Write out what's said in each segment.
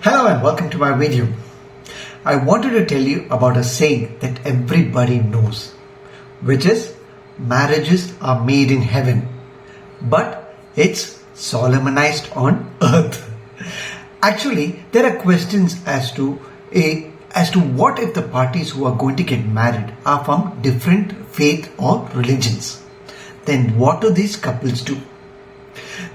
Hello and welcome to my video. I wanted to tell you about a saying that everybody knows, which is marriages are made in heaven, but it's solemnized on earth. Actually, there are questions as to what if the parties who are going to get married are from different faith or religions. Then what do these couples do?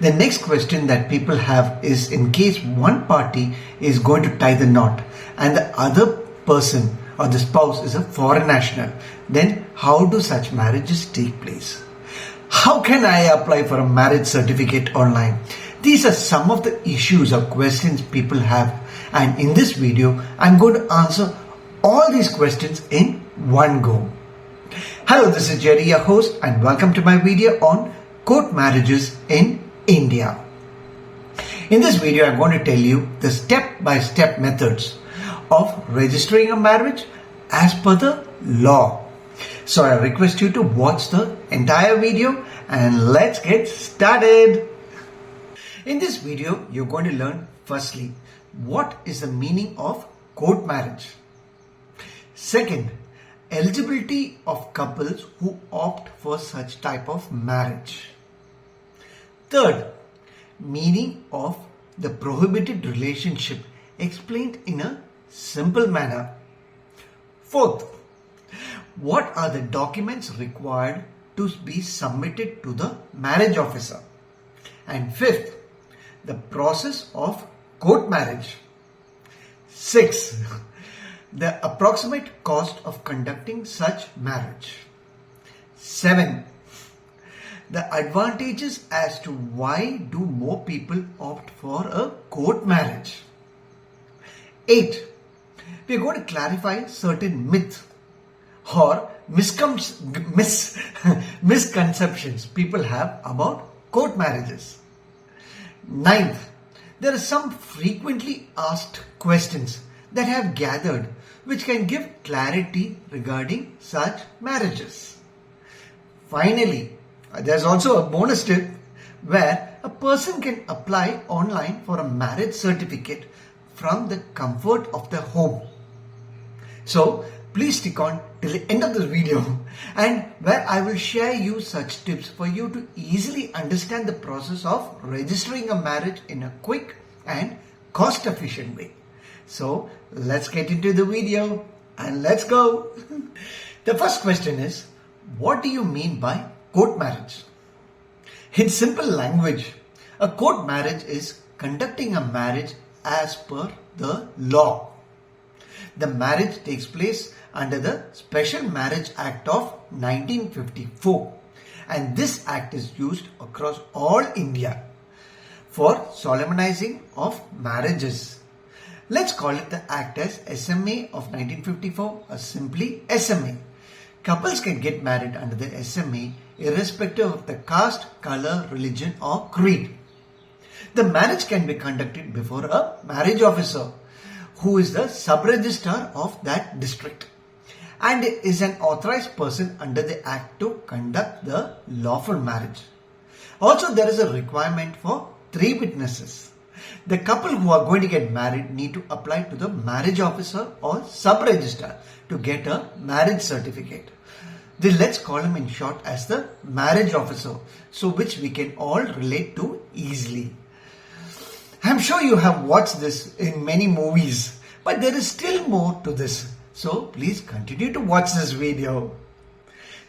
The next question that people have is, in case one party is going to tie the knot and the other person or the spouse is a foreign national, then how do such marriages take place? How can I apply for a marriage certificate online? These are some of the issues or questions people have, and in this video I'm going to answer all these questions in one go. Hello, this is Jerry, your host, and welcome to my video on court marriages in India. In this video, I'm going to tell you the step-by-step methods of registering a marriage as per the law. So I request you to watch the entire video and let's get started. In this video, you're going to learn firstly, what is the meaning of court marriage? Second, eligibility of couples who opt for such type of marriage. Third, meaning of the prohibited relationship explained in a simple manner. Fourth, what are the documents required to be submitted to the marriage officer? And fifth, the process of court marriage. Sixth, the approximate cost of conducting such marriage. 7. The advantages as to why do more people opt for a court marriage. 8. We are going to clarify certain myths or misconceptions people have about court marriages. 9th, there are some frequently asked questions that have gathered which can give clarity regarding such marriages. Finally, there's also a bonus tip where a person can apply online for a marriage certificate from the comfort of their home. So please stick on till the end of this video, and where I will share you such tips for you to easily understand the process of registering a marriage in a quick and cost efficient way. So let's get into the video and let's go. The first question is, what do you mean by court marriage? In simple language, a court marriage is conducting a marriage as per the law. The marriage takes place under the Special Marriage Act of 1954, and this act is used across all India for solemnizing of marriages. Let's call it the act as SMA of 1954 or simply SMA. Couples can get married under the SMA irrespective of the caste, color, religion or creed. The marriage can be conducted before a marriage officer who is the sub-registrar of that district and is an authorized person under the act to conduct the lawful marriage. Also, there is a requirement for 3 witnesses. The couple who are going to get married need to apply to the marriage officer or sub-registrar to get a marriage certificate. Let's call him in short as the marriage officer, so which we can all relate to easily. I'm sure you have watched this in many movies, but there is still more to this. So please continue to watch this video.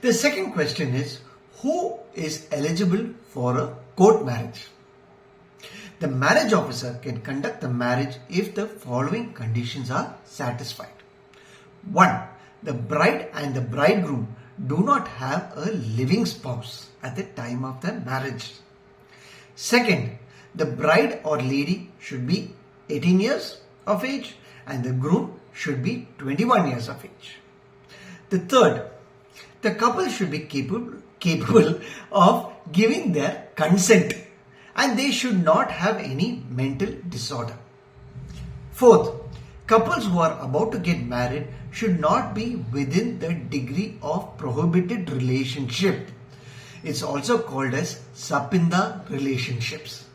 The second question is, who is eligible for a court marriage? The marriage officer can conduct the marriage if the following conditions are satisfied. 1. The bride and the bridegroom do not have a living spouse at the time of the marriage. Second, the bride or lady should be 18 years of age and the groom should be 21 years of age. The third, the couple should be capable of giving their consent and they should not have any mental disorder. Fourth, couples who are about to get married should not be within the degree of prohibited relationship. It's also called as Sapinda relationships.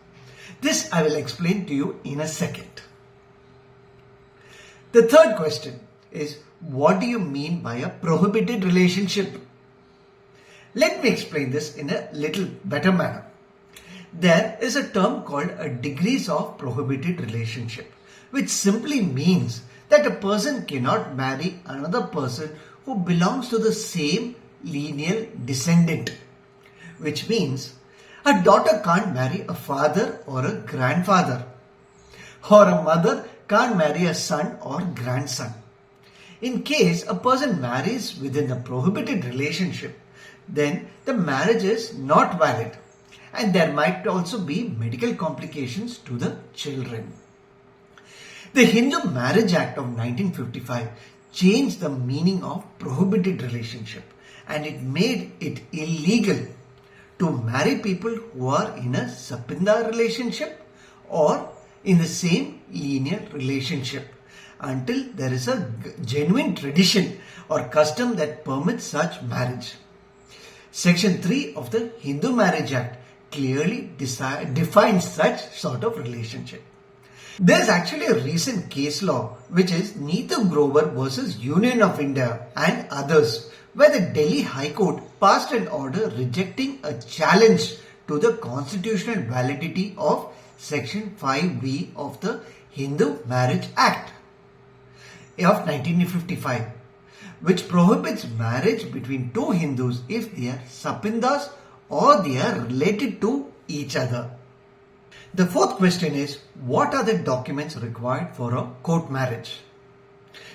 This I will explain to you in a second. The third question is, what do you mean by a prohibited relationship? Let me explain this in a little better manner. There is a term called a degrees of prohibited relationship, which simply means that a person cannot marry another person who belongs to the same lineal descendant, which means a daughter can't marry a father or a grandfather, or a mother can't marry a son or grandson. In case a person marries within the prohibited relationship, then the marriage is not valid, and there might also be medical complications to the children. The Hindu Marriage Act of 1955 changed the meaning of prohibited relationship, and it made it illegal to marry people who are in a Sapinda relationship or in the same linear relationship until there is a genuine tradition or custom that permits such marriage. Section 3 of the Hindu Marriage Act clearly defines such sort of relationship. There is actually a recent case law which is Neetu Grover versus Union of India and others, where the Delhi High Court passed an order rejecting a challenge to the constitutional validity of Section 5B of the Hindu Marriage Act of 1955, which prohibits marriage between two Hindus if they are Sapindas or they are related to each other. The fourth question is, what are the documents required for a court marriage?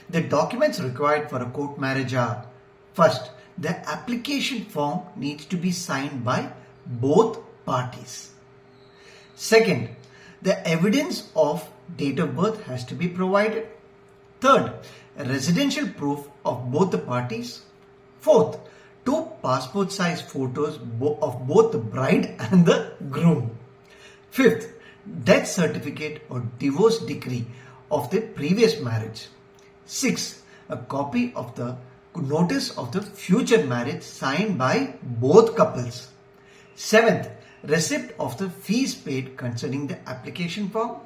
The documents required for a court marriage are: first, the application form needs to be signed by both parties. Second, the evidence of date of birth has to be provided. Third, a residential proof of both the parties. Fourth, 2 passport size photos of both the bride and the groom. Fifth, death certificate or divorce decree of the previous marriage. Sixth, a copy of the notice of the future marriage signed by both couples. Seventh, receipt of the fees paid concerning the application form.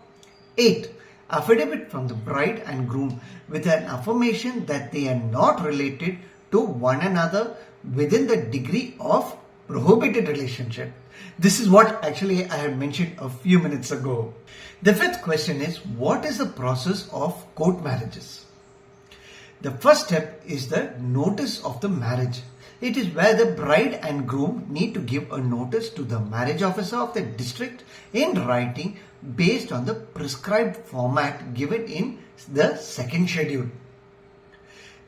Eighth, affidavit from the bride and groom with an affirmation that they are not related to one another within the degree of prohibited relationship. This is what actually I had mentioned a few minutes ago. The fifth question is, what is the process of court marriages? The first step is the notice of the marriage. It is where the bride and groom need to give a notice to the marriage officer of the district in writing based on the prescribed format given in the second schedule.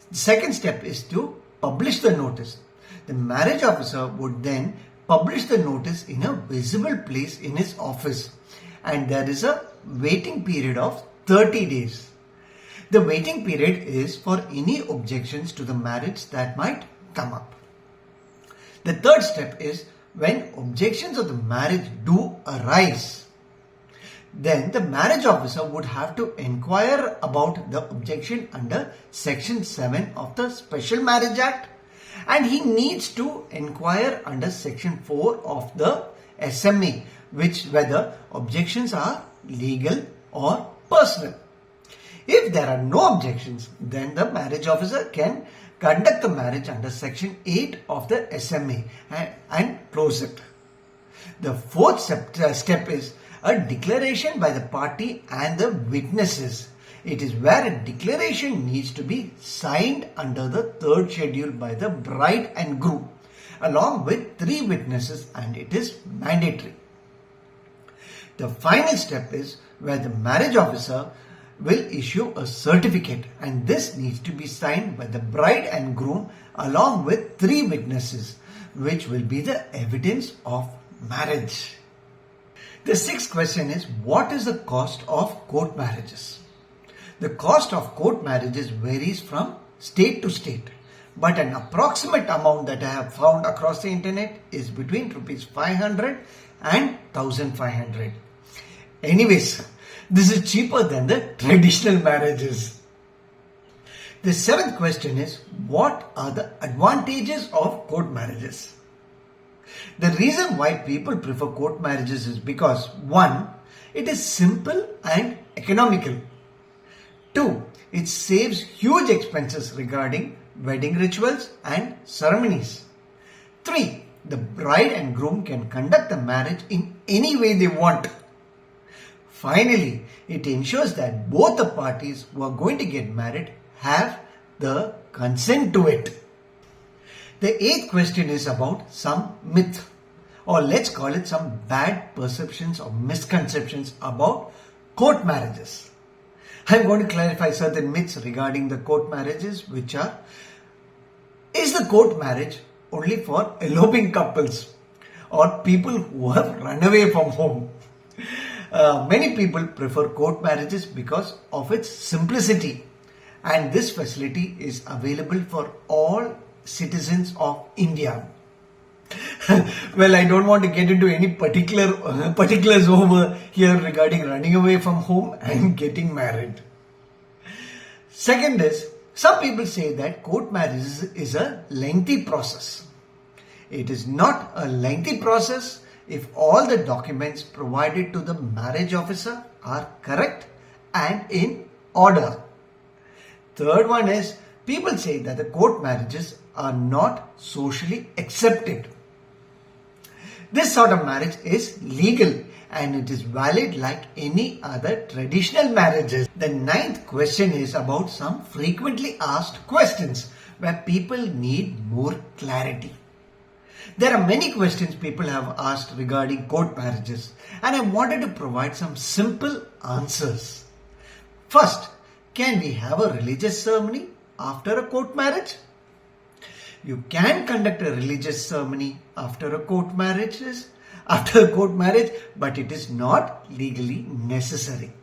The second step is to publish the notice. The marriage officer would then publish the notice in a visible place in his office, and there is a waiting period of 30 days. The waiting period is for any objections to the marriage that might come up. The third step is when objections of the marriage do arise, then the marriage officer would have to inquire about the objection under Section 7 of the Special Marriage Act, and he needs to inquire under Section 4 of the SMA, which whether objections are legal or personal. If there are no objections, then the marriage officer can conduct the marriage under Section 8 of the SMA and close it. The fourth step is a declaration by the party and the witnesses. It is where a declaration needs to be signed under the third schedule by the bride and groom along with 3 witnesses, and it is mandatory. The final step is where the marriage officer will issue a certificate, and this needs to be signed by the bride and groom along with 3 witnesses, which will be the evidence of marriage. The sixth question is, what is the cost of court marriages? The cost of court marriages varies from state to state, but an approximate amount that I have found across the internet is between rupees 500 and 1500. Anyways, this is cheaper than the traditional marriages. The seventh question is, what are the advantages of court marriages? The reason why people prefer court marriages is because 1. It is simple and economical. 2. it saves huge expenses regarding wedding rituals and ceremonies. 3. The bride and groom can conduct the marriage in any way they want. Finally, it ensures that both the parties who are going to get married have the consent to it. The eighth question is about some myth, or let's call it some bad perceptions or misconceptions about court marriages. I'm going to clarify certain myths regarding the court marriages, which are: is the court marriage only for eloping couples or people who have run away from home? Many people prefer court marriages because of its simplicity, and this facility is available for all citizens of India. Well, I don't want to get into any particulars over here regarding running away from home and getting married. Second is, some people say that court marriage is a lengthy process. It is not a lengthy process if all the documents provided to the marriage officer are correct and in order. Third one is, people say that the court marriages are not socially accepted. This sort of marriage is legal and it is valid like any other traditional marriages. The ninth question is about some frequently asked questions where people need more clarity. There are many questions people have asked regarding court marriages, and I wanted to provide some simple answers. First, can we have a religious ceremony after a court marriage? You can conduct a religious ceremony after a court marriage, but it is not legally necessary.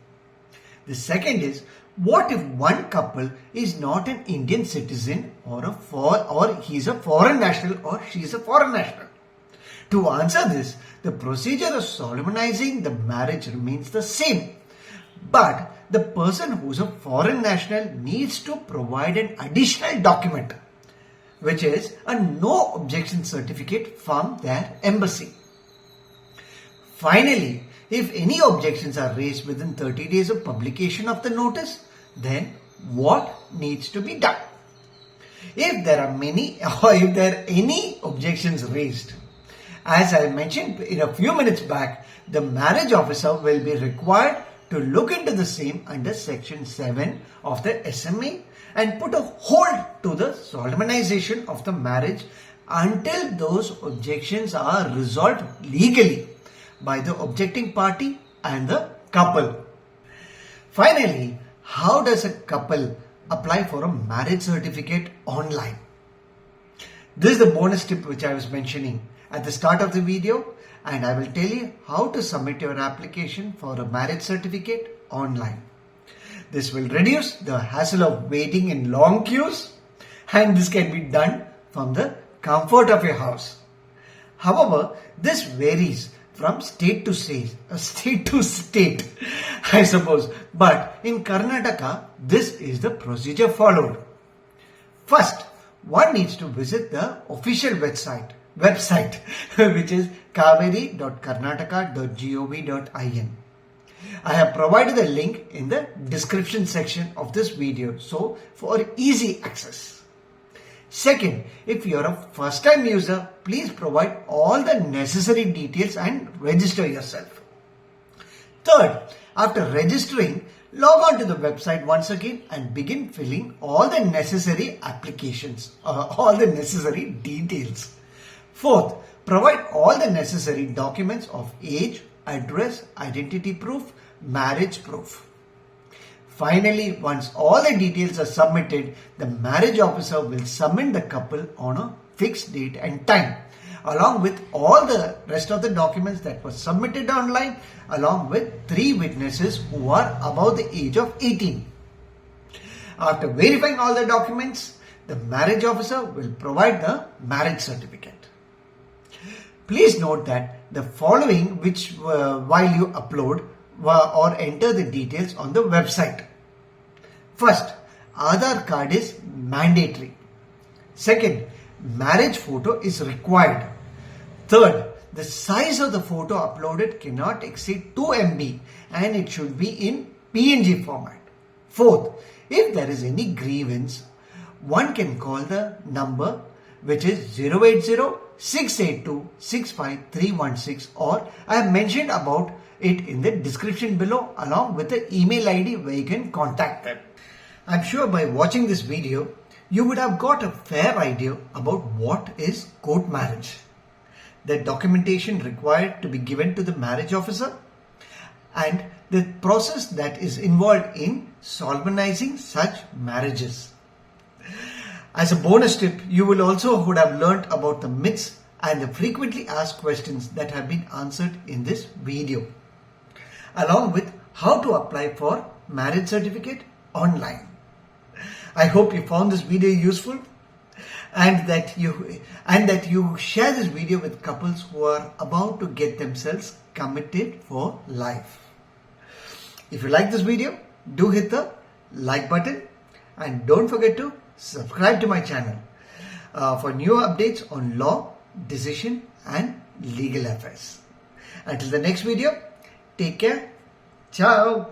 The second is, what if one couple is not an Indian citizen or he's a foreign national or she's a foreign national? To answer this, the procedure of solemnizing the marriage remains the same. But the person who's a foreign national needs to provide an additional document, which is a no objection certificate from their embassy. Finally, if any objections are raised within 30 days of publication of the notice, then what needs to be done? If there are any objections raised, as I mentioned in a few minutes back, the marriage officer will be required to look into the same under section 7 of the SMA and put a hold to the solemnization of the marriage until those objections are resolved legally by the objecting party and the couple. Finally, how does a couple apply for a marriage certificate online? This is the bonus tip which I was mentioning at the start of the video, and I will tell you how to submit your application for a marriage certificate online. This will reduce the hassle of waiting in long queues, and this can be done from the comfort of your house. However, this varies from state to state, I suppose. But in Karnataka, this is the procedure followed. First, one needs to visit the official website which is kaveri.karnataka.gov.in. I have provided a link in the description section of this video, so for easy access. Second, if you are a first-time user, please provide all the necessary details and register yourself. Third, after registering, log on to the website once again and begin filling all the necessary details. Fourth, provide all the necessary documents of age, address, identity proof, marriage proof. Finally, once all the details are submitted, the marriage officer will summon the couple on a fixed date and time, along with all the rest of the documents that were submitted online, along with 3 witnesses who are above the age of 18. After verifying all the documents, the marriage officer will provide the marriage certificate. Please note that the following while you upload or enter the details on the website. First, Aadhaar card is mandatory. Second, marriage photo is required. Third, the size of the photo uploaded cannot exceed 2 MB and it should be in PNG format. Fourth, if there is any grievance, one can call the number which is 080-682-65316, or I have mentioned about it in the description below along with the email ID where you can contact them. I'm sure by watching this video, you would have got a fair idea about what is court marriage, the documentation required to be given to the marriage officer, and the process that is involved in solemnizing such marriages. As a bonus tip, you will also would have learnt about the myths and the frequently asked questions that have been answered in this video, along with how to apply for marriage certificate online. I hope you found this video useful and that you share this video with couples who are about to get themselves committed for life. If you like this video, do hit the like button and don't forget to subscribe to my channel for new updates on law, decision and legal affairs. Until the next video, take care. Ciao.